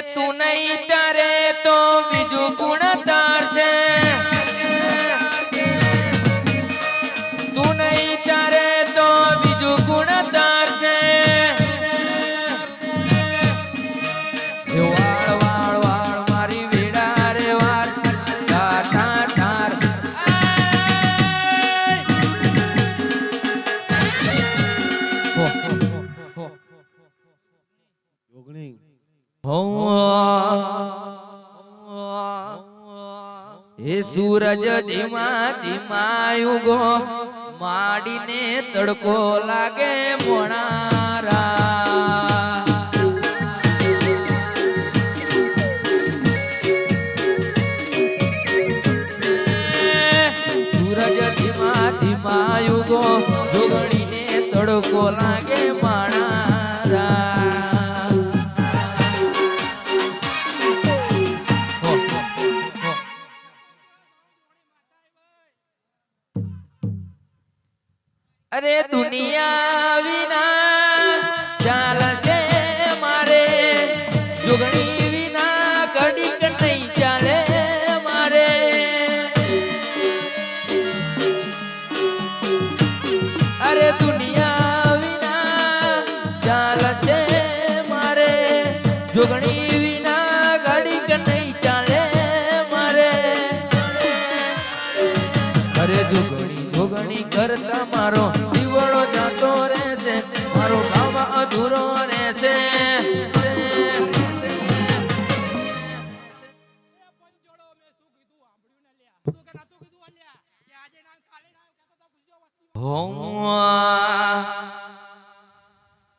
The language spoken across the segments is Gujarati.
તું નહીં તારે તો બીજું ગુણ તારશે તું નહીં તારે તો બીજું ગુણ તારશે વાળ વાળ વાળ મારી વેડા રે વાર ઠાર ઠાર ઠાર હે સૂરજ ધીમા ધીમા યુગો માડીને તડકો લાગે મોણારા સૂરજ ધીમા ધીમા યુગો જોગણીને તડકો લાગે માણારા અરે દુનિયા વિના ચાલશે મારે જોગણી વિના ઘડીક નહીં ચાલે મારે અરે દુનિયા વિના ચાલશે મારે જોગણી વિના ઘડીક નહીં ચાલે મારે અરે જોગણી કરતા મારો દીવડો જાતો રહેશે મારો ગામ અધૂરો રહેશે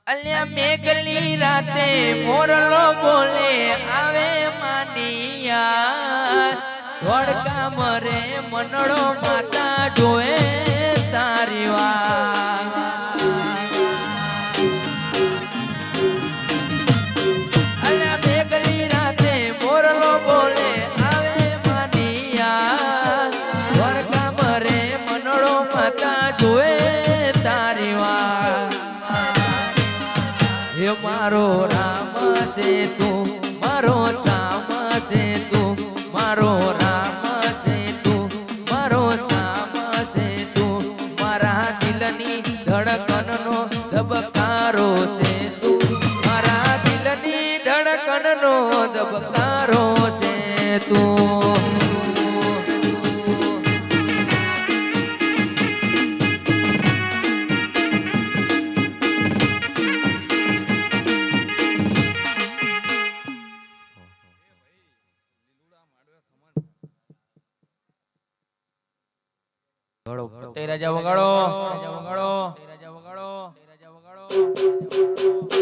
અલ્યા મેઘલી રાતે મોરલો બોલે આવે માનિયા ધોળકા મરે મનડો માતા જોએ તારી વાત અલ્યા મેઘલી રાતે મોરલો બોલે આવે માનિયા ધોળકા મરે મનડો માતા જોએ તારી વાત હે મારો રામ છે તું મારો સામ છે તું મારો રામ છે તું મારો સામ છે તું મારા દિલની ધડકનનો ધબકારો છે તું મારા દિલની ધડકનનો ધબકારો છે તું રાજા વગાડો રાજા વગાડો રાજા વગાડો રાજા વગાડો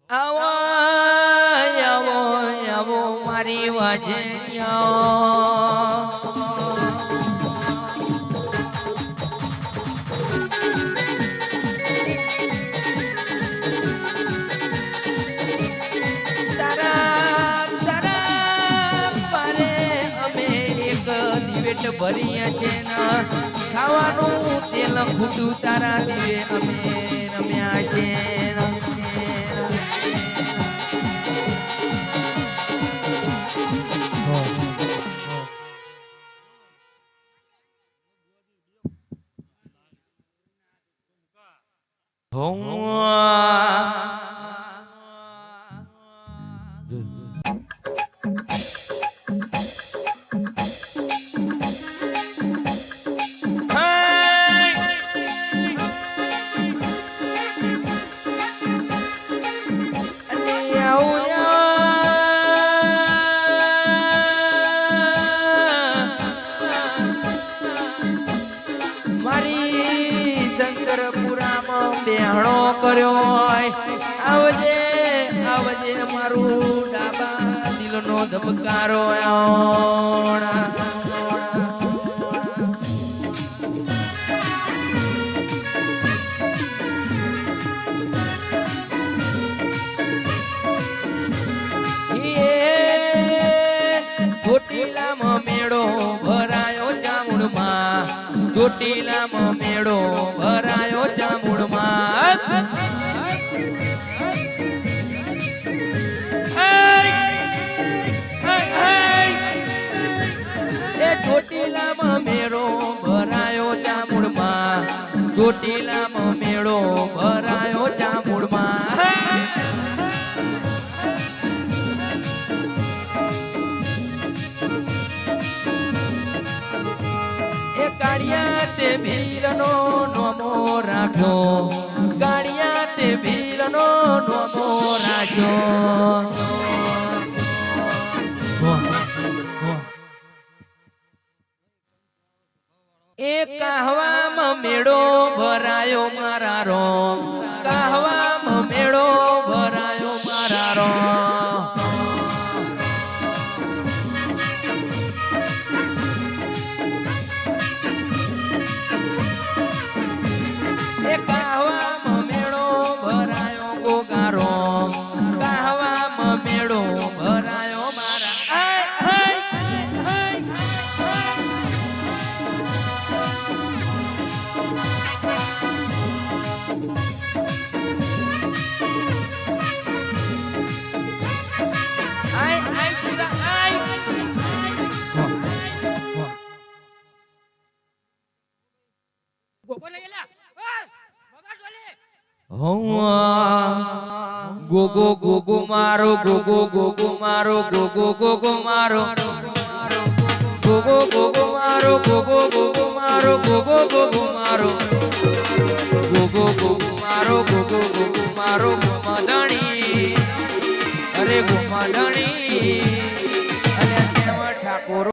આવો આવો આવો મારી વાજે ભરીએ છે ખાવાનું તેલ ફૂટું તારા દીવે અમે રમ્યા છે રાહણો કર્યો આવજે આવજે મારું ડાબા દિલનો ધબકારો ચોટીલામાં મેળો ભરાયો જામુડમાં ચોટીલામાં મેળો ભરાયો જામુડમાં ચોટીલામાં મેળો ભરાયો જામુડમાં ચોટીલામાં મેળો ભરાયો જામુડમાં ગાડિયા તે ભીરનો નોમો રાખ્યો ગાડિયા તે ભીરનો નોમો રાખ્યો એ કહવામાં મેળો ભરાયો મારા રોમ કહવામાં મેળો ભરાયો મારા રોમ કહવામાં મેળો ભરાયો ગોગારો કહવામાં મેળો ભરાયો મારા ગોગો ગોગો મારો ગોગો ગોગો મારો ગોગો ગોગો મારો ગોગો ગોગો મારો ગોગો ગોગો મારો ગોગો ગોગો મારો ગોગો ગોગો મારો ગોગો ગોગો મારો ગોમદણી અરે ગોમદણી અને શ્યામ ઠાકોર